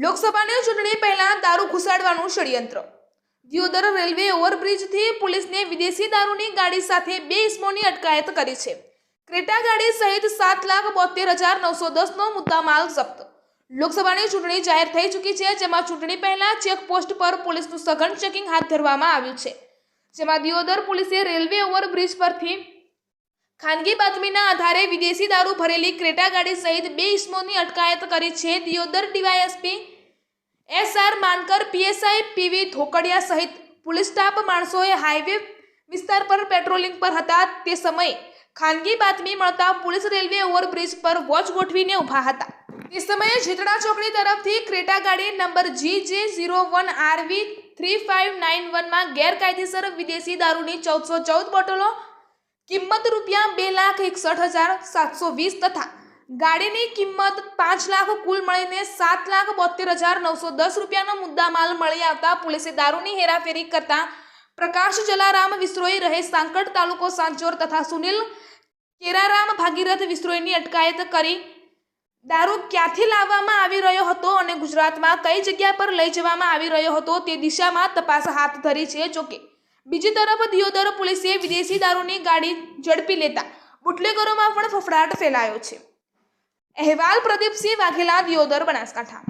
લોકસભાની ચૂંટણી પહેલા દારૂ ઘુસાડવાનું ષડયંત્ર। દિયોદર રેલવે ઓવરબ્રિજથી પોલીસને વિદેશી દારૂની ગાડી સાથે 2 ઇસમોની અટકાયત કરી છે। ક્રેટા ગાડી સહિત 7,72,910નો મુદ્દામાલ જપ્ત। લોકસભાની ચૂંટણી જાહેર થઈ ચૂકી છે, જેમાં ચૂંટણી પહેલા ચેકપોસ્ટ પર પોલીસનું સઘન ચેકિંગ હાથ ધરવામાં આવ્યું છે, જેમાં દિયોદર પોલીસે રેલવે ઓવરબ્રિજ પરથી ખાનગી બાતમીના આધારે વિદેશી દારૂ ભરેલી ક્રેટા ગાડી સહિત 2 ઇસમોની અટકાયત કરી છે। Deodar DYSP SR Mankar, PSI PV Dhokadiya સહિત પોલીસ સ્ટાફ માણસોએ હાઈવે વિસ્તાર પર પેટ્રોલિંગ પર હતા। તે સમયે ખાનગી બાતમી મળતા પોલીસ રેલવે ઓવરબ્રિજ પર વોચ ગોઠવીને ઊભા હતા। તે સમયે જેતડા ચોકડી તરફથી ક્રેટા ગાડી નંબર GJ01RV 3591માં ગેરકાયદેસર વિદેશી દારૂની 1414 બોટલો કિંમત ₹2,61,720 તથા ગાડીની કિંમત 5 લાખ કુલ મળીને ₹7,72,910નો મુદ્દામાલ મળી આવતા પોલીસે દારૂની હેરાફેરી કરતા પ્રકાશ જલારામ વિશ્રોઈ રહે સાંકળ તાલુકો સાંચોર તથા સુનિલ કેરારામ ભાગીરથ વિશ્રોઈની અટકાયત કરી દારૂ ક્યાંથી લાવવામાં આવી રહ્યો હતો અને ગુજરાતમાં કઈ જગ્યા પર લઈ જવામાં આવી રહ્યો હતો તે દિશામાં તપાસ હાથ ધરી છે। જોકે બીજી તરફ દિયોદર પોલીસે વિદેશી દારૂની ગાડી ઝડપી લેતા બુટલેગરોમાં પણ ફફડાટ ફેલાયો છે। અહેવાલ પ્રદીપસિંહ વાઘેલા, દિયોદર, બનાસકાંઠા।